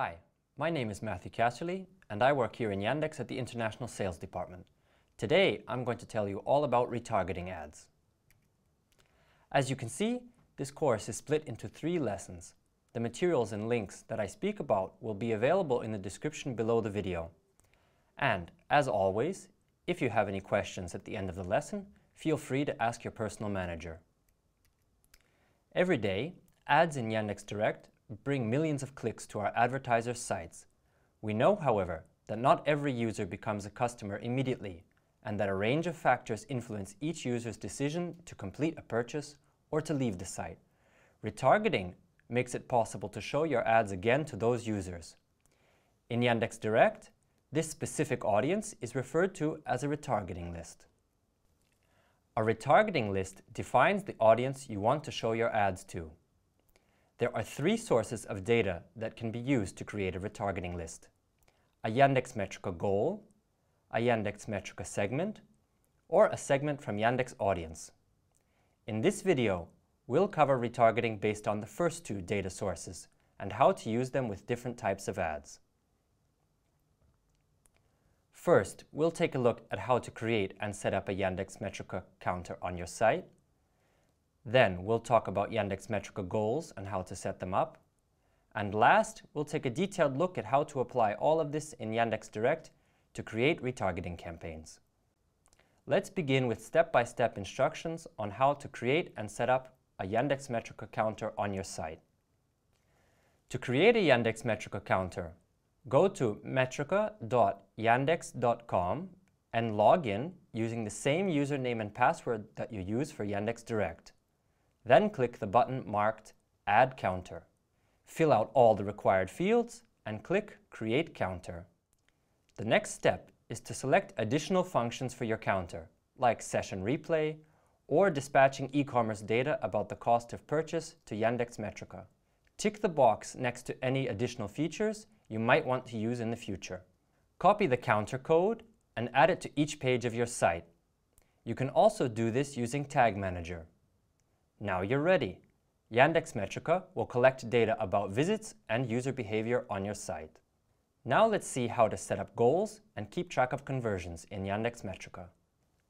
Hi, my name is Matthew Casserly and I work here in Yandex at the International Sales Department. Today I'm going to tell you all about retargeting ads. As you can see, this course is split into 3 lessons. The materials and links that I speak about will be available in the description below the video. And, as always, if you have any questions at the end of the lesson, feel free to ask your personal manager. Every day, ads in Yandex.Direct bring millions of clicks to our advertisers' sites. We know, however, that not every user becomes a customer immediately, and that a range of factors influence each user's decision to complete a purchase or to leave the site. Retargeting makes it possible to show your ads again to those users. In Yandex.Direct, this specific audience is referred to as a retargeting list. A retargeting list defines the audience you want to show your ads to. There are 3 sources of data that can be used to create a retargeting list: a Yandex.Metrica goal, a Yandex.Metrica segment, or a segment from Yandex audience. In this video, we'll cover retargeting based on the first 2 data sources and how to use them with different types of ads. First, we'll take a look at how to create and set up a Yandex.Metrica counter on your site. Then we'll talk about Yandex.Metrica goals and how to set them up. And last, we'll take a detailed look at how to apply all of this in Yandex.Direct to create retargeting campaigns. Let's begin with step-by-step instructions on how to create and set up a Yandex.Metrica counter on your site. To create a Yandex.Metrica counter, go to metrica.yandex.com and log in using the same username and password that you use for Yandex.Direct. Then click the button marked Add Counter. Fill out all the required fields and click Create Counter. The next step is to select additional functions for your counter, like session replay or dispatching e-commerce data about the cost of purchase to Yandex.Metrica. Tick the box next to any additional features you might want to use in the future. Copy the counter code and add it to each page of your site. You can also do this using Tag Manager. Now you're ready. Yandex.Metrica will collect data about visits and user behavior on your site. Now let's see how to set up goals and keep track of conversions in Yandex.Metrica.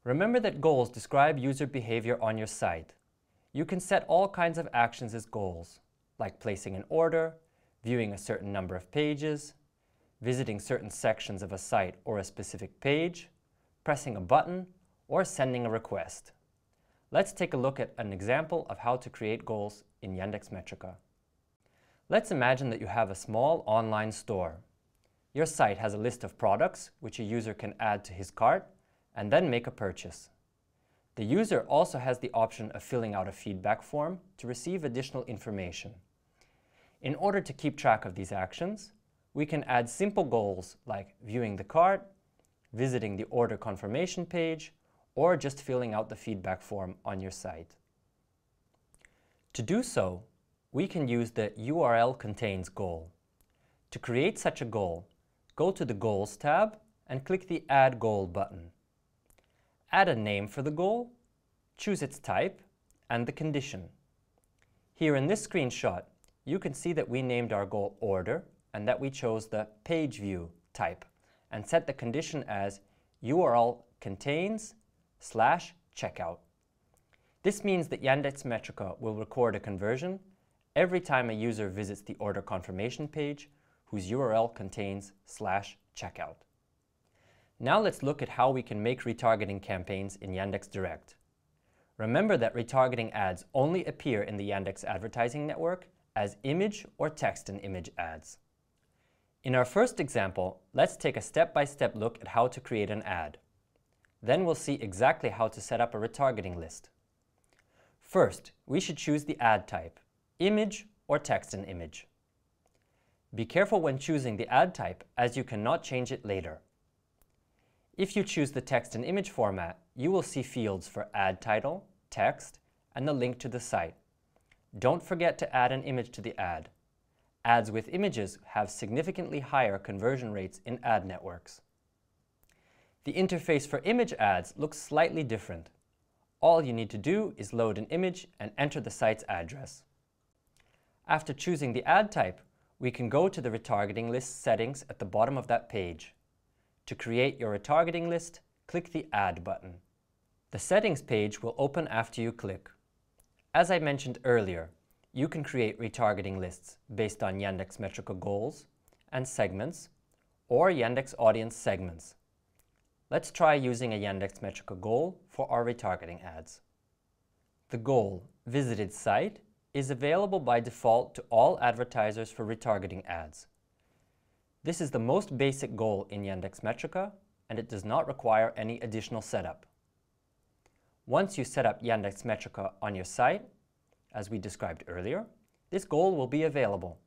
Remember that goals describe user behavior on your site. You can set all kinds of actions as goals, like placing an order, viewing a certain number of pages, visiting certain sections of a site or a specific page, pressing a button, or sending a request. Let's take a look at an example of how to create goals in Yandex.Metrica. Let's imagine that you have a small online store. Your site has a list of products which a user can add to his cart and then make a purchase. The user also has the option of filling out a feedback form to receive additional information. In order to keep track of these actions, we can add simple goals like viewing the cart, visiting the order confirmation page, or just filling out the feedback form on your site. To do so, we can use the URL contains goal. To create such a goal, go to the Goals tab and click the Add Goal button. Add a name for the goal, choose its type, and the condition. Here in this screenshot, you can see that we named our goal Order and that we chose the Page View type and set the condition as URL contains/checkout. This means that Yandex.Metrica will record a conversion every time a user visits the order confirmation page whose URL contains/checkout. Now let's look at how we can make retargeting campaigns in Yandex.Direct. Remember that retargeting ads only appear in the Yandex advertising network as image or text and image ads. In our first example, let's take a step-by-step look at how to create an ad. Then we'll see exactly how to set up a retargeting list. First, we should choose the ad type, image or text and image. Be careful when choosing the ad type, as you cannot change it later. If you choose the text and image format, you will see fields for ad title, text, and the link to the site. Don't forget to add an image to the ad. Ads with images have significantly higher conversion rates in ad networks. The interface for image ads looks slightly different. All you need to do is load an image and enter the site's address. After choosing the ad type, we can go to the retargeting list settings at the bottom of that page. To create your retargeting list, click the Add button. The settings page will open after you click. As I mentioned earlier, you can create retargeting lists based on Yandex.Metrica goals and segments or Yandex audience segments. Let's try using a Yandex.Metrica goal for our retargeting ads. The goal, visited site, is available by default to all advertisers for retargeting ads. This is the most basic goal in Yandex.Metrica, and it does not require any additional setup. Once you set up Yandex.Metrica on your site, as we described earlier, this goal will be available.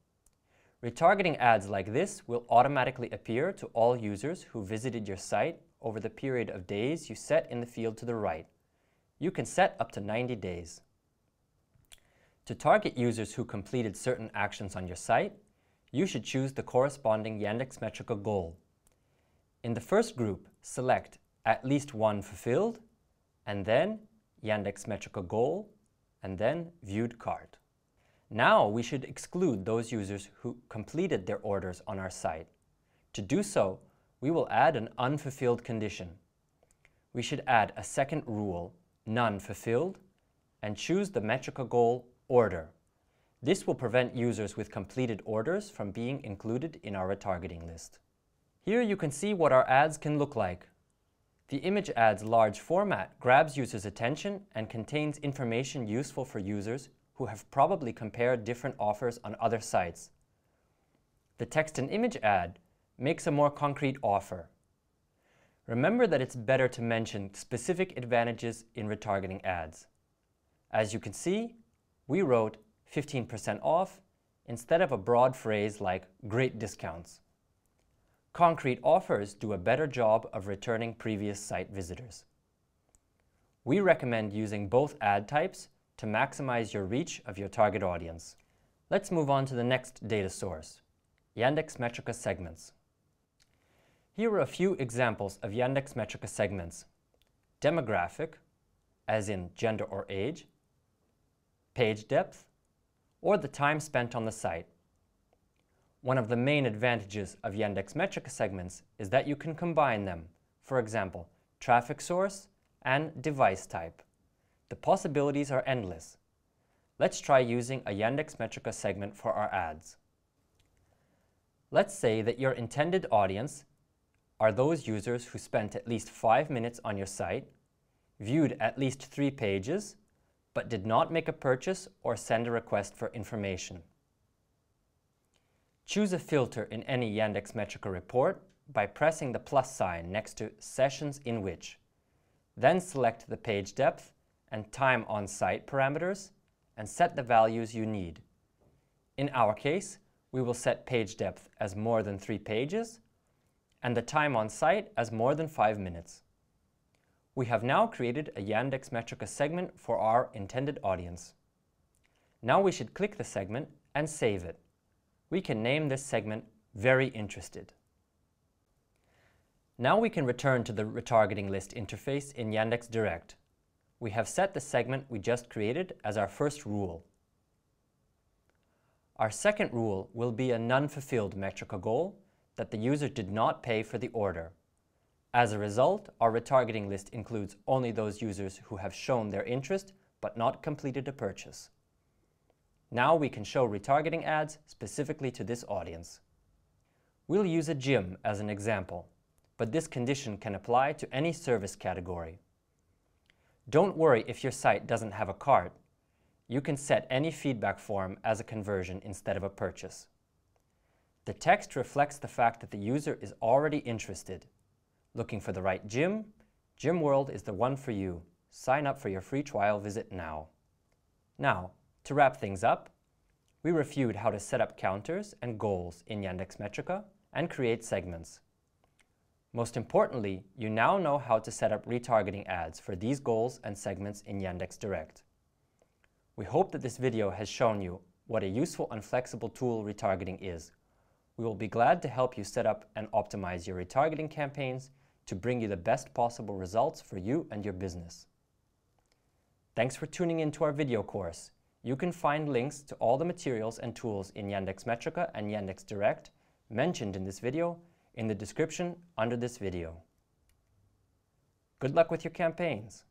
Retargeting ads like this will automatically appear to all users who visited your site over the period of days you set in the field to the right. You can set up to 90 days. To target users who completed certain actions on your site, you should choose the corresponding Yandex.Metrica goal. In the first group, select at least one fulfilled, and then Yandex.Metrica goal, and then viewed cart. Now we should exclude those users who completed their orders on our site. To do so, we will add an unfulfilled condition. We should add a second rule, none fulfilled, and choose the Metrica goal order. This will prevent users with completed orders from being included in our retargeting list. Here you can see what our ads can look like. The image ad's large format grabs users' attention and contains information useful for users who have probably compared different offers on other sites. The text and image ad makes a more concrete offer. Remember that it's better to mention specific advantages in retargeting ads. As you can see, we wrote 15% off instead of a broad phrase like great discounts. Concrete offers do a better job of returning previous site visitors. We recommend using both ad types to maximize your reach of your target audience. Let's move on to the next data source, Yandex.Metrica segments. Here are a few examples of Yandex.Metrica segments: demographic, as in gender or age, page depth, or the time spent on the site. One of the main advantages of Yandex.Metrica segments is that you can combine them, for example, traffic source and device type. The possibilities are endless. Let's try using a Yandex.Metrica segment for our ads. Let's say that your intended audience are those users who spent at least 5 minutes on your site, viewed at least 3 pages, but did not make a purchase or send a request for information. Choose a filter in any Yandex.Metrica report by pressing the plus sign next to Sessions in which. Then select the page depth and time on site parameters and set the values you need. In our case, we will set page depth as more than 3 pages and the time on site as more than 5 minutes. We have now created a Yandex.Metrica segment for our intended audience. Now we should click the segment and save it. We can name this segment Very Interested. Now we can return to the retargeting list interface in Yandex.Direct. We have set the segment we just created as our first rule. Our second rule will be a none-fulfilled Metrica goal that the user did not pay for the order. As a result, our retargeting list includes only those users who have shown their interest but not completed a purchase. Now we can show retargeting ads specifically to this audience. We'll use a gym as an example, but this condition can apply to any service category. Don't worry if your site doesn't have a cart. You can set any feedback form as a conversion instead of a purchase. The text reflects the fact that the user is already interested. Looking for the right gym? Gym World is the one for you. Sign up for your free trial visit now. Now, to wrap things up, we reviewed how to set up counters and goals in Yandex.Metrica and create segments. Most importantly, you now know how to set up retargeting ads for these goals and segments in Yandex.Direct. We hope that this video has shown you what a useful and flexible tool retargeting is. We will be glad to help you set up and optimize your retargeting campaigns to bring you the best possible results for you and your business. Thanks for tuning in to our video course. You can find links to all the materials and tools in Yandex.Metrica and Yandex.Direct mentioned in this video in the description under this video. Good luck with your campaigns!